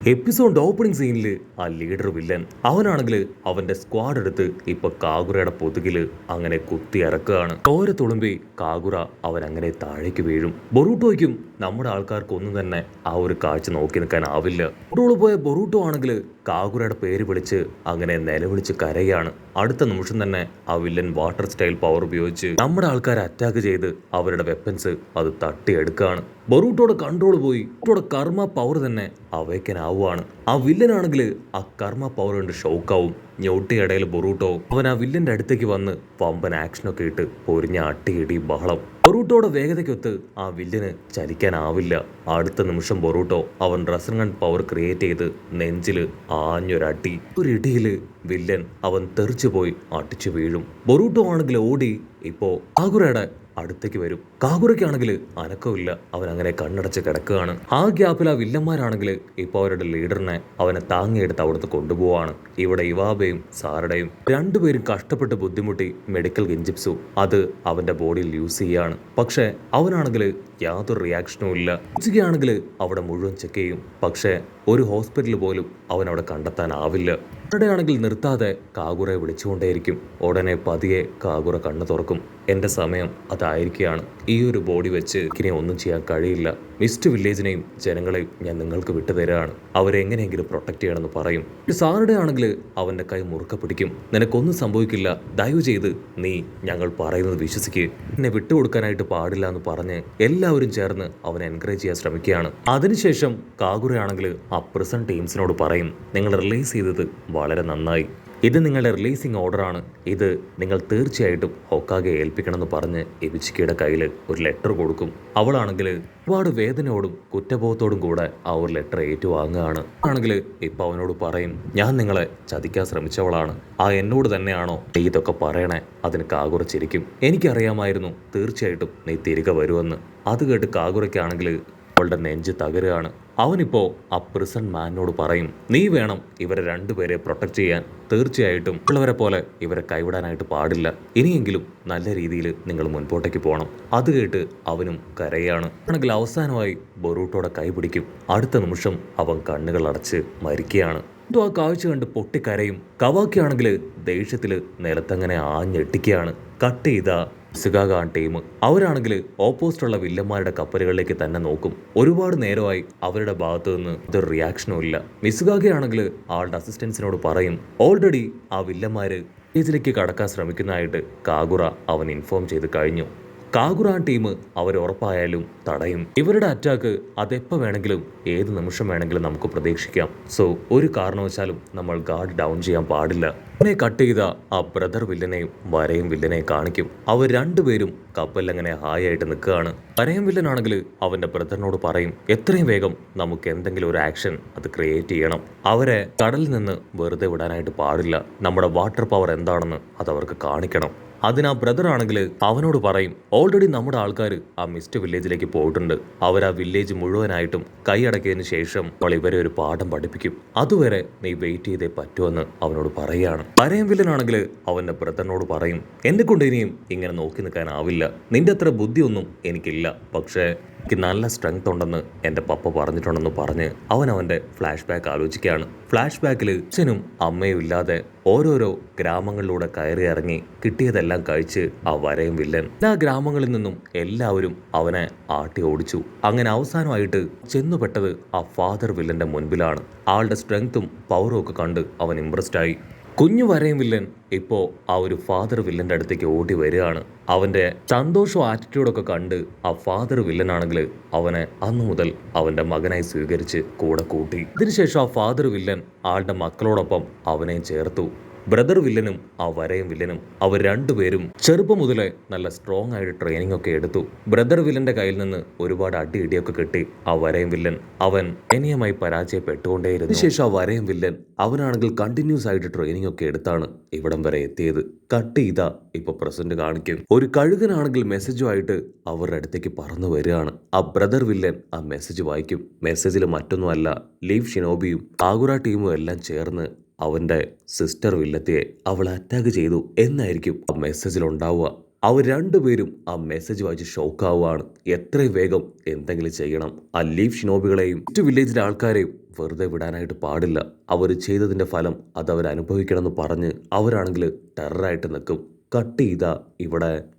Episode opening സീനിൽ ആ leader villain അവനാണെങ്കിൽ അവന്റെ സ്ക്വാഡ് എടുത്ത് ഇപ്പൊ കാഗുറയുടെ പൊതുകില് അങ്ങനെ കുത്തി ഇറക്കുകയാണ്. ചോര തുളുമ്പി കാഗുറ അവൻ അങ്ങനെ താഴേക്ക് വീഴും. ബൊറൂട്ടോയ്ക്കും നമ്മുടെ ആൾക്കാർക്കൊന്നും തന്നെ ആ ഒരു കാഴ്ച നോക്കി നിൽക്കാനാവില്ല. ബൊറൂട്ടോ പോയ ബൊറൂട്ടോ ആണെങ്കിൽ കാഗുറയുടെ പേര് വിളിച്ച് അങ്ങനെ നിലവിളിച്ച് കരയാണ്. അടുത്ത നിമിഷം തന്നെ ആ വില്ലൻ വാട്ടർ സ്റ്റൈൽ പവർ ഉപയോഗിച്ച് നമ്മുടെ ആൾക്കാരെ അറ്റാക്ക് ചെയ്ത് അവരുടെ വെപ്പൻസ് അത് തട്ടിയെടുക്കുകയാണ്. ബൊറൂട്ടോയുടെ കൺട്രോൾ പോയി കർമ്മ പവർ തന്നെ അവയ്ക്കാനാവുകയാണ്. ആ വില്ലനാണെങ്കിൽ ആ കർമ്മ പവർ കൊണ്ട് ഷോക്കാവും. ഞൊട്ടിയിടയിൽ ബൊറൂട്ടോ അവൻ ആ വില്ലന്റെ അടുത്തേക്ക് വന്ന് പമ്പൻ ആക്ഷനൊക്കെ ഇട്ട് പൊരിഞ്ഞ അട്ടിയിടി ബഹളം. ബൊറൂട്ടോയുടെ വേഗതയ്ക്കൊത്ത് ആ വില്ലന് ചലിക്കാനാവില്ല. അടുത്ത നിമിഷം ബൊറൂട്ടോ അവൻ റസൻ ഗൺ പവർ ക്രിയേറ്റ് ചെയ്ത് നെഞ്ചില് ആഞ്ഞൊരട്ടി. ഒരു ഇടിയില് വില്ലൻ അവൻ തെറിച്ചു പോയി അടിച്ചു വീഴും. ബൊറൂട്ടോ ആണെങ്കിൽ ഓടി ഇപ്പോ കാഗുറയുടെ അടുത്തേക്ക് വരും. കാഗുറയ്ക്കാണെങ്കിൽ അനക്കമില്ല. അവൻ അങ്ങനെ കണ്ണടച്ച് കിടക്കുകയാണ്. ആ ഗ്യാപ്പിൽ ആ വില്ലന്മാരാണെങ്കിൽ ഇപ്പൊ അവരുടെ ലീഡറിനെ അവനെ താങ്ങിയെടുത്ത് അവിടുത്തെ കൊണ്ടുപോവാണ്. ഇവിടെ ഇവാബയും സാറടയും രണ്ടുപേരും കഷ്ടപ്പെട്ട് ബുദ്ധിമുട്ടി മെഡിക്കൽ ഗിഞ്ചിപ്സു അത് അവന്റെ ബോഡിയിൽ യൂസ് ചെയ്യാണ്. പക്ഷെ അവനാണെങ്കിൽ യാതൊരു റിയാക്ഷനും ഇല്ല. ഉച്ചയ്ക്കാണെങ്കിൽ അവിടെ മുഴുവൻ ചെക്ക് ചെയ്യും. പക്ഷെ ഒരു ഹോസ്പിറ്റൽ പോലും അവൻ അവിടെ കണ്ടെത്താനാവില്ല. അവിടെയാണെങ്കിൽ നിർത്താതെ കാഗുറയെ വിളിച്ചുകൊണ്ടേയിരിക്കും. ഉടനെ പതിയെ കാഗുറ കണ്ണു തുറക്കും. എന്റെ സമയം അതായിരിക്കുകയാണ്. ഈ ഒരു ബോഡി വെച്ച് ഇനി ഒന്നും ചെയ്യാൻ കഴിയില്ല. മിസ്റ്റ് വില്ലേജിനെയും ജനങ്ങളെയും ഞാൻ നിങ്ങൾക്ക് വിട്ടുതരാണ്. അവരെങ്ങനെയെങ്കിലും പ്രൊട്ടക്ട് ചെയ്യണമെന്ന് പറയും. സാറുടെ ആണെങ്കിൽ അവന്റെ കൈ മുറുക്ക പിടിക്കും. നിനക്കൊന്നും സംഭവിക്കില്ല, ദയവ് ചെയ്ത് നീ ഞങ്ങൾ പറയുന്നത് വിശ്വസിക്ക്, എന്നെ വിട്ടുകൊടുക്കാനായിട്ട് പാടില്ല എന്ന് പറഞ്ഞ് എല്ലാവരും ചേർന്ന് അവനെ എൻകറേജ് ചെയ്യാൻ ശ്രമിക്കുകയാണ്. അതിനുശേഷം കാഗുറയാണെങ്കിൽ ആ പ്രിസൺ ടീംസിനോട് പറയും, നിങ്ങൾ റിലീസ് ചെയ്തത് വളരെ നന്നായി. ഇത് നിങ്ങളുടെ റിലീസിങ് ഓർഡറാണ്. ഇത് നിങ്ങൾ തീർച്ചയായിട്ടും ഹൊക്കാഗെ ഏൽപ്പിക്കണമെന്ന് പറഞ്ഞ് എബിച്ചിക്കയുടെ കയ്യിൽ ഒരു ലെറ്റർ കൊടുക്കും. അവളാണെങ്കിൽ ഒരുപാട് വേദനയോടും കുറ്റബോധത്തോടും കൂടെ ആ ഒരു ലെറ്റർ ഏറ്റുവാങ്ങുകയാണ്. ആണെങ്കിൽ ഇപ്പൊ അവനോട് പറയും, ഞാൻ നിങ്ങളെ ചതിക്കാൻ ശ്രമിച്ചവളാണ്. ആ എന്നോട് തന്നെയാണോ നീ ഇതൊക്കെ പറയണേ? അതിന് കാഗുറ ചിരിക്കും. എനിക്കറിയാമായിരുന്നു തീർച്ചയായിട്ടും നീ തിരികെ വരുമെന്ന്. അത് കേട്ട് കാഗുറയ്ക്കാണെങ്കിൽ അവളുടെ നെഞ്ച് തകരുകയാണ്. അവനിപ്പോ ആ പ്രിസൺ മാനോട് പറയും, നീ വേണം ഇവരെ രണ്ടുപേരെ പ്രൊട്ടക്ട് ചെയ്യാൻ. തീർച്ചയായിട്ടും ഉള്ളവരെ പോലെ ഇവരെ കൈവിടാനായിട്ട് പാടില്ല. ഇനിയെങ്കിലും നല്ല രീതിയിൽ നിങ്ങൾ മുൻപോട്ടേക്ക് പോകണം. അത് കേട്ട് അവനും കരയാണ്. ആണെങ്കിൽ അവസാനമായി ബൊറൂട്ടോടെ കൈ പിടിക്കും. അടുത്ത നിമിഷം അവൻ കണ്ണുകൾ അടച്ച് മരിക്കുകയാണ്. ആ കാഴ്ച കണ്ട് പൊട്ടിക്കരയും. കവാക്കി ആണെങ്കിൽ ദേഷ്യത്തില് നിലത്തങ്ങനെ ആഞ്ഞെട്ടിക്കുകയാണ്. കട്ട് ചെയ്ത മിസുഗാ ടീം അവരാണെങ്കിൽ ഓപ്പോസിറ്റുള്ള വില്ലന്മാരുടെ കപ്പലുകളിലേക്ക് തന്നെ നോക്കും. ഒരുപാട് നേരമായി അവരുടെ ഭാഗത്തു നിന്ന് ഇതൊരു റിയാക്ഷനും ഇല്ല. മിസുഗാഗയാണെങ്കിൽ ആളുടെ അസിസ്റ്റൻസിനോട് പറയും, ഓൾറെഡി ആ വില്ലന്മാര് ിലേക്ക് കടക്കാൻ ശ്രമിക്കുന്നതായിട്ട് കാഗുറ അവൻ ഇൻഫോം ചെയ്ത് കഴിഞ്ഞു. കാഗുറ ടീം അവരുറപ്പായാലും തടയും. ഇവരുടെ അറ്റാക്ക് അതെപ്പോൾ വേണമെങ്കിലും ഏത് നിമിഷം വേണമെങ്കിലും നമുക്ക് പ്രതീക്ഷിക്കാം. സോ ഒരു കാരണവശാലും നമ്മൾ ഗാർഡ് ഡൗൺ ചെയ്യാൻ പാടില്ല. അവനെ കട്ട് ചെയ്ത ആ ബ്രദർ വില്ലനെയും വരയും വില്ലനെയും കാണിക്കും. അവർ രണ്ടുപേരും കപ്പലിലങ്ങനെ ഹായ് ആയിട്ട് നിൽക്കുകയാണ്. വരയും വില്ലനാണെങ്കിൽ അവന്റെ ബ്രദറിനോട് പറയും, എത്രയും വേഗം നമുക്ക് എന്തെങ്കിലും ഒരു ആക്ഷൻ അത് ക്രിയേറ്റ് ചെയ്യണം. അവരെ കടലിൽ നിന്ന് വെറുതെ വിടാനായിട്ട് പാടില്ല. നമ്മുടെ വാട്ടർ പവർ എന്താണെന്ന് അത് അവർക്ക് കാണിക്കണം. അതിന് ആ ബ്രദർ ആണെങ്കിൽ അവനോട് പറയും, ഓൾറെഡി നമ്മുടെ ആൾക്കാർ ആ മിസ്റ്റ് വില്ലേജിലേക്ക് പോയിട്ടുണ്ട്. അവർ ആ വില്ലേജ് മുഴുവനായിട്ടും കൈയടക്കിയതിനു ശേഷം അവൾ ഇവരെ ഒരു പാഠം പഠിപ്പിക്കും. അതുവരെ നീ വെയിറ്റ് ചെയ്തേ പറ്റുമെന്ന് അവനോട് പറയുകയാണ്. വരയം വില്ലനാണെങ്കിൽ അവന്റെ ബ്രദറിനോട് പറയും, എന്നെ കൊണ്ട് ഇനിയും ഇങ്ങനെ നോക്കി നിൽക്കാനാവില്ല. നിന്റെ അത്ര ബുദ്ധിയൊന്നും എനിക്കില്ല, പക്ഷേ എനിക്ക് നല്ല സ്ട്രെങ്ത് ഉണ്ടെന്ന് എൻ്റെ പപ്പ പറഞ്ഞിട്ടുണ്ടെന്ന് പറഞ്ഞ് അവൻ അവൻ്റെ ഫ്ലാഷ് ബാക്ക് ആലോചിക്കുകയാണ്. ഫ്ലാഷ് ബാക്കിൽ അച്ഛനും അമ്മയും ഇല്ലാതെ ഓരോരോ ഗ്രാമങ്ങളിലൂടെ കയറി ഇറങ്ങി കിട്ടിയതെല്ലാം കഴിച്ച് ആ വരയും വില്ലൻ എല്ലാ ഗ്രാമങ്ങളിൽ നിന്നും എല്ലാവരും അവനെ ആട്ടി ഓടിച്ചു. അങ്ങനെ അവസാനമായിട്ട് ചെന്നുപെട്ടത് ആ ഫാദർ വില്ലന്റെ മുൻപിലാണ്. ആളുടെ സ്ട്രെങ്ത്തും പവറും ഒക്കെ കണ്ട് അവൻ ഇംപ്രസ്ഡ് ആയി. കുഞ്ഞു വരയും വില്ലൻ ഇപ്പോ ആ ഒരു ഫാദർ വില്ലന്റെ അടുത്തേക്ക് ഓടി വരികയാണ്. അവന്റെ സന്തോഷവും ആറ്റിറ്റ്യൂഡൊക്കെ കണ്ട് ആ ഫാദർ വില്ലനാണെങ്കിൽ അവനെ അന്നു മുതൽ അവന്റെ മകനായി സ്വീകരിച്ച് കൂടെ കൂട്ടി. ഇതിനുശേഷം ആ ഫാദർ വില്ലൻ ആളുടെ മക്കളോടൊപ്പം അവനെയും ചേർത്തു. ബ്രദർ വില്ലനും ആ വരയും വില്ലനും അവർ രണ്ടുപേരും ചെറുപ്പം മുതലേ നല്ല സ്ട്രോങ് ആയിട്ട് ട്രെയിനിങ് ഒക്കെ എടുത്തു. ബ്രദർ വില്ലന്റെ കയ്യിൽ നിന്ന് ഒരുപാട് ഇടിയൊക്കെ കിട്ടി. ആ വരയും വില്ലൻ അവൻ ദയനീയമായി പരാജയപ്പെട്ടുകൊണ്ടേയിരുന്നു. അതിനുശേഷം ആ വരയും വില്ലൻ അവനാണെങ്കിൽ കണ്ടിന്യൂസ് ആയിട്ട് ട്രെയിനിങ് ഒക്കെ എടുത്താണ് ഇവിടം വരെ എത്തിയത്. കട്ട് ചെയ്താ ഇപ്പൊ പ്രസന്റ് കാണിക്കും. ഒരു കഴുകനാണെങ്കിൽ മെസ്സേജുമായിട്ട് അവരുടെ അടുത്തേക്ക് പറന്നു വരികയാണ്. ആ ബ്രദർ വില്ലൻ ആ മെസ്സേജ് വായിക്കും. മെസ്സേജിൽ മറ്റൊന്നുമല്ല, ലീവ് ഷിനോബിയും കാഗുറ ടീമും എല്ലാം ചേർന്ന് അവന്റെ സിസ്റ്റർ വില്ലത്തിയെ അവൾ അറ്റാക്ക് ചെയ്തു എന്നായിരിക്കും ആ മെസ്സേജിൽ ഉണ്ടാവുക. അവർ രണ്ടുപേരും ആ മെസ്സേജ് വായിച്ച് ഷോക്കാവുകയാണ്. എത്രയും വേഗം എന്തെങ്കിലും ചെയ്യണം. ആ ലീഫ് ഷിനോബികളെയും മറ്റു വില്ലേജിലെ ആൾക്കാരെയും വെറുതെ വിടാനായിട്ട് പാടില്ല. അവർ ചെയ്തതിൻ്റെ ഫലം അതവർ അനുഭവിക്കണമെന്ന് പറഞ്ഞ് അവരാണെങ്കിൽ ടെററായിട്ട് നിൽക്കും. കട്ട് ചെയ്താ ഇവിടെ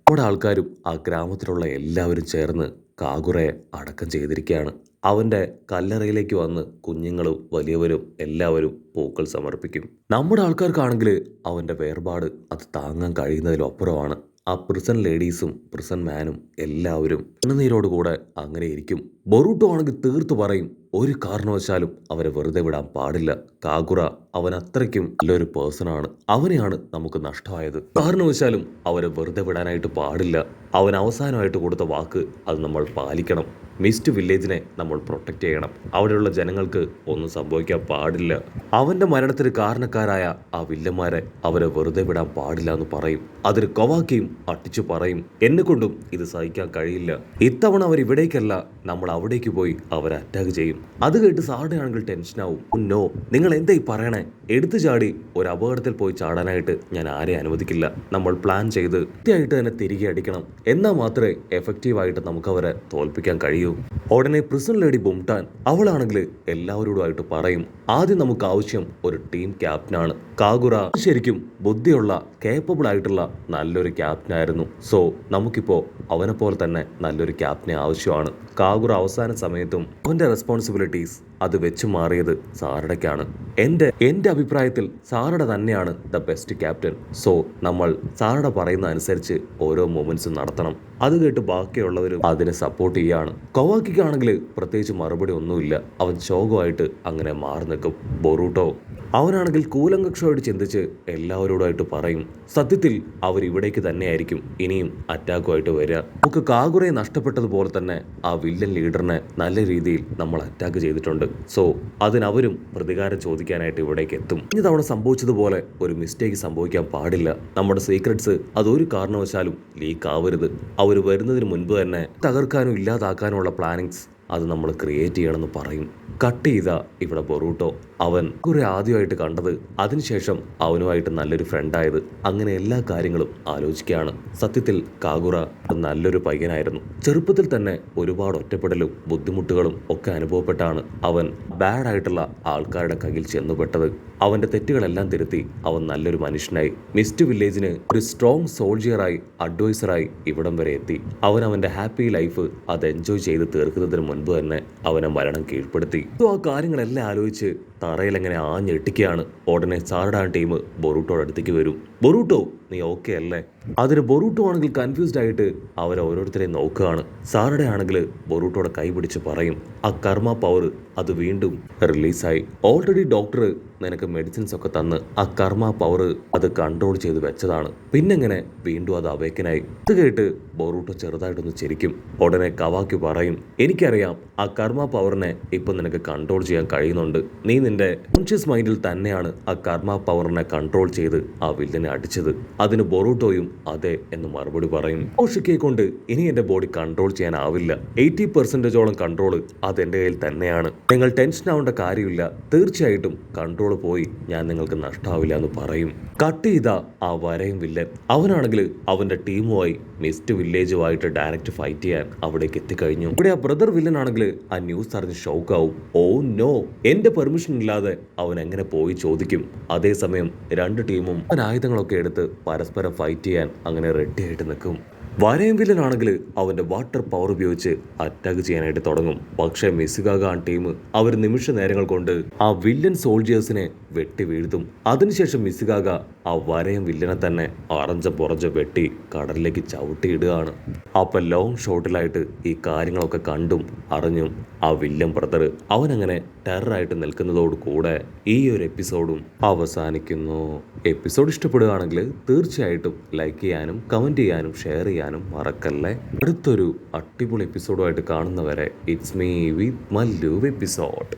ആൾക്കാരും ആ ഗ്രാമത്തിലുള്ള എല്ലാവരും ചേർന്ന് കാഗുറയെ അടക്കം ചെയ്തിരിക്കുകയാണ്. അവൻ്റെ കല്ലറയിലേക്ക് വന്ന് കുഞ്ഞുങ്ങളും വലിയവരും എല്ലാവരും പൂക്കൾ സമർപ്പിക്കും. നമ്മുടെ ആൾക്കാർക്കാണെങ്കിൽ അവൻ്റെ വേർപാട് അത് താങ്ങാൻ കഴിയുന്നതിലപ്പുറമാണ്. ആ പ്രിസൺ ലേഡീസും പ്രിസൺ മാനും എല്ലാവരും കണ്ണുനീരോടുകൂടെ അങ്ങനെ ഇരിക്കും. ബൊറൂട്ടോ ആണെങ്കിൽ തീർത്തു പറയും, ഒരു കാരണവശാലും അവരെ വെറുതെ വിടാൻ പാടില്ല. കാഗുറ അവൻ അത്രയ്ക്കും നല്ലൊരു പേഴ്സണാണ്. അവനെയാണ് നമുക്ക് നഷ്ടമായത്. കാരണവശാലും അവരെ വെറുതെ വിടാനായിട്ട് പാടില്ല. അവൻ അവസാനമായിട്ട് കൊടുത്ത വാക്ക് അത് നമ്മൾ പാലിക്കണം. മിസ്റ്റ് വില്ലേജിനെ നമ്മൾ പ്രൊട്ടക്റ്റ് ചെയ്യണം. അവിടെയുള്ള ജനങ്ങൾക്ക് ഒന്നും സംഭവിക്കാൻ പാടില്ല. അവൻ്റെ മരണത്തിന് കാരണക്കാരായ ആ വില്ലന്മാരെ അവരെ വെറുതെ വിടാൻ പാടില്ല എന്ന് പറയും. അതിന് കൊവാക്കിയും അട്ടിച്ചു പറയും, എന്നെ കൊണ്ടും ഇത് സഹിക്കാൻ കഴിയില്ല. ഇത്തവണ അവർ ഇവിടേക്കല്ല, നമ്മൾ അവിടേക്ക് പോയി അവരെ അറ്റാക്ക് ചെയ്യും. അത് കേട്ട് സാറുടെയാണെങ്കിൽ ടെൻഷനാവും. നോ, നിങ്ങൾ എന്തായി പറയണേ? എടുത്തു ചാടി ഒരു അപകടത്തിൽ പോയി ചാടാനായിട്ട് ഞാൻ ആരെ അനുവദിക്കില്ല. നമ്മൾ പ്ലാൻ ചെയ്ത് കൃത്യമായിട്ട് തന്നെ തിരികെ അടിക്കണം. എന്നാൽ മാത്രമേ എഫക്റ്റീവായിട്ട് നമുക്ക് അവരെ തോൽപ്പിക്കാൻ കഴിയൂ. ഉടനെ പ്രിസൺ ലേഡി ബുംടാൻ അവളാണെങ്കിൽ എല്ലാവരോടുമായിട്ട് പറയും, ആദ്യം നമുക്ക് ആവശ്യം ഒരു ടീം ക്യാപ്റ്റനാണ്. കാഗുറ ശരിക്കും ബുദ്ധിയുള്ള കേപ്പബിൾ ആയിട്ടുള്ള നല്ലൊരു ക്യാപ്റ്റനായിരുന്നു. സോ നമുക്കിപ്പോ അവനെ പോലെ തന്നെ നല്ലൊരു ക്യാപ്റ്റനെ ആവശ്യമാണ്. കാഗുറ അവസാന സമയത്തും അവന്റെ റെസ്പോൺസിബിലിറ്റീസ് അത് വെച്ച് മാറിയത് സാറടയ്ക്കാണ്. എൻ്റെ അഭിപ്രായത്തിൽ സാറട തന്നെയാണ് ദ ബെസ്റ്റ് ക്യാപ്റ്റൻ. സോ നമ്മൾ സാറട പറയുന്ന അനുസരിച്ച് ഓരോ മൊമെന്റ്സും നടത്തണം. അത് കേട്ട് ബാക്കിയുള്ളവരും അതിനെ സപ്പോർട്ട് ചെയ്യാണ്. കൊവാക്കിക്കാണെങ്കിൽ പ്രത്യേകിച്ച് മറുപടി ഒന്നുമില്ല. അവൻ ശോകമായിട്ട് അങ്ങനെ മാറി നിൽക്കും. ബൊറൂട്ടോ അവനാണെങ്കിൽ കൂലങ്കക്ഷമായിട്ട് ചിന്തിച്ച് എല്ലാവരോടായിട്ട് പറയും, സത്യത്തിൽ അവർ ഇവിടേക്ക് തന്നെയായിരിക്കും ഇനിയും അറ്റാക്കുമായിട്ട് വരിക. നമുക്ക് കാഗുറയെ നഷ്ടപ്പെട്ടതുപോലെ തന്നെ ആ വില്ലൻ ലീഡറിനെ നല്ല രീതിയിൽ നമ്മൾ അറ്റാക്ക് ചെയ്തിട്ടുണ്ട്. സോ അതിനവരും പ്രതികാരം ചോദിക്കാനായിട്ട് ഇവിടേക്ക് എത്തും. ഇനി തവണ സംഭവിച്ചതുപോലെ ഒരു മിസ്റ്റേക്ക് സംഭവിക്കാൻ പാടില്ല. നമ്മുടെ സീക്രട്സ് അതൊരു കാരണവശാലും ലീക്ക് ആവരുത്. അവർ വരുന്നതിന് മുൻപ് തന്നെ തകർക്കാനും ഇല്ലാതാക്കാനുമുള്ള പ്ലാനിങ്സ് അത് നമ്മൾ ക്രിയേറ്റ് ചെയ്യണമെന്ന് പറയും. കട്ട് ചെയ്ത ഇവിടെ ബൊറൂട്ടോ അവൻ കുറെ ആദ്യമായിട്ട് കണ്ടത്, അതിനുശേഷം അവനുമായിട്ട് നല്ലൊരു ഫ്രണ്ടായത്, അങ്ങനെ എല്ലാ കാര്യങ്ങളും ആലോചിക്കുകയാണ്. സത്യത്തിൽ കാഗുറ നല്ലൊരു പയ്യനായിരുന്നു. ചെറുപ്പത്തിൽ തന്നെ ഒരുപാട് ഒറ്റപ്പെടലും ബുദ്ധിമുട്ടുകളും ഒക്കെ അനുഭവപ്പെട്ടാണ് അവൻ ബാഡായിട്ടുള്ള ആൾക്കാരുടെ കയ്യിൽ ചെന്നുപെട്ടത്. അവന്റെ തെറ്റുകളെല്ലാം തിരുത്തി അവൻ നല്ലൊരു മനുഷ്യനായി മിസ്റ്റ് വില്ലേജിന് ഒരു സ്ട്രോങ് സോൾജിയറായി അഡ്വൈസറായി ഇവിടം വരെ എത്തി. അവൻ അവന്റെ ഹാപ്പി ലൈഫ് അത് എൻജോയ് ചെയ്ത് തീർക്കുന്നതിന് മുൻപ് തന്നെ അവനെ മരണം കീഴ്പ്പെടുത്തി. ആ കാര്യങ്ങളെല്ലാം ആലോചിച്ച് തറയിൽ എങ്ങനെ ആഞ്ഞെട്ടിക്കുകയാണ്. ഉടനെ സാറഡാൻ ടീം ബൊറൂട്ടോയുടെ അടുത്തേക്ക് വരും. ബൊറൂട്ടോ, നീ ഓക്കെ അല്ലേ? അതിന് ബൊറൂട്ടോ ആണെങ്കിൽ കൺഫ്യൂസ്ഡ് ആയിട്ട് അവരെ ഓരോരുത്തരെയും നോക്കുകയാണ്. സാറഡ ആണെങ്കിൽ ബൊറൂട്ടോയുടെ കൈ പിടിച്ച് പറയും, ആ കർമ്മ പവർ അത് വീണ്ടും റിലീസായി. ഓൾറെഡി ഡോക്ടർ നിനക്ക് മെഡിസിൻസ് ഒക്കെ തന്ന് ആ കർമ്മ പവർ അത് കൺട്രോൾ ചെയ്ത് വെച്ചതാണ്. പിന്നെങ്ങനെ വീണ്ടും അത് അവേക്കനായി? ഇത് കേട്ട് ബൊറൂട്ടോ ചെറുതായിട്ടൊന്ന് ചിരിക്കും. ഉടനെ കവാക്കി പറയും, എനിക്കറിയാം ആ കർമ്മ പവറിനെ ഇപ്പൊ നിനക്ക് കൺട്രോൾ ചെയ്യാൻ കഴിയുന്നുണ്ട്. നീ നിന്റെ കോൺഷ്യസ് മൈൻഡിൽ തന്നെയാണ് ആ കർമ്മ പവറിനെ കൺട്രോൾ ചെയ്ത് ആ വില്ലനെ അടിച്ചത്. അതിന് ബൊറൂട്ടോയും അതെ എന്ന് മറുപടി പറയും. ഓഷിക്കയെ കൊണ്ട് ഇനി എന്റെ ബോഡി കൺട്രോൾ ചെയ്യാനാവില്ല. 80% കൺട്രോൾ അതെന്റെ കയ്യിൽ തന്നെയാണ്. നിങ്ങൾ ടെൻഷൻ ആവേണ്ട കാര്യമില്ല. തീർച്ചയായിട്ടും കൺട്രോൾ പോയി ഞാൻ നിങ്ങൾക്ക് നഷ്ടാവില്ല എന്ന് പറയും. കട്ട് ചെയ്ത ആ വരയും വില്ലൻ അവനാണെങ്കിൽ അവന്റെ ടീമുമായി മിസ്റ്റ് വില്ലേജുമായിട്ട് ഡയറക്റ്റ് ഫൈറ്റ് ചെയ്യാൻ അവിടേക്ക് എത്തിക്കഴിഞ്ഞു. ഇവിടെ ആ ബ്രദർ വില്ലൻ ആണെങ്കിൽ ആ ന്യൂസ് അറിഞ്ഞ് ഷോക്കാവും. ഓ നോ, എന്റെ പെർമിഷൻ ഇല്ലാതെ അവൻ എങ്ങനെ പോയി ചോദിക്കും? അതേസമയം രണ്ട് ടീമും ആയുധങ്ങളൊക്കെ എടുത്ത് പരസ്പരം ഫൈറ്റ് ചെയ്യാൻ അങ്ങനെ റെഡി ആയിട്ട് നിൽക്കും. വരയും വില്ലനാണെങ്കിൽ അവന്റെ വാട്ടർ പവർ ഉപയോഗിച്ച് അറ്റാക്ക് ചെയ്യാനായിട്ട് തുടങ്ങും. പക്ഷേ മിസുഗാഗ ടീം അവർ നിമിഷ നേരങ്ങൾ കൊണ്ട് ആ വില്ലൻ സോൾജിയേഴ്സിനെ വെട്ടി വീഴ്ത്തും. അതിനുശേഷം മിസുഗാഗ ആ വരയും വില്ലനെ തന്നെ പുറഞ്ച വെട്ടി കടലിലേക്ക് ചവിട്ടിയിടുകയാണ്. അപ്പൊ ലോങ് ഷോട്ടിലായിട്ട് ഈ കാര്യങ്ങളൊക്കെ കണ്ടും അറിഞ്ഞും ആ വില്ലൻ ബ്രദർ അവനങ്ങനെ ടെററായിട്ട് നിൽക്കുന്നതോട് കൂടെ ഈ ഒരു എപ്പിസോഡും അവസാനിക്കുന്നു. എപ്പിസോഡ് ഇഷ്ടപ്പെടുകയാണെങ്കിൽ തീർച്ചയായിട്ടും ലൈക്ക് ചെയ്യാനും കമന്റ് ചെയ്യാനും ഷെയർ ചെയ്യാനും മറക്കല്ലേ. അടുത്തൊരു അടിപൊളി എപ്പിസോഡുമായിട്ട് കാണുന്നവരെ it's me with Mallu episode.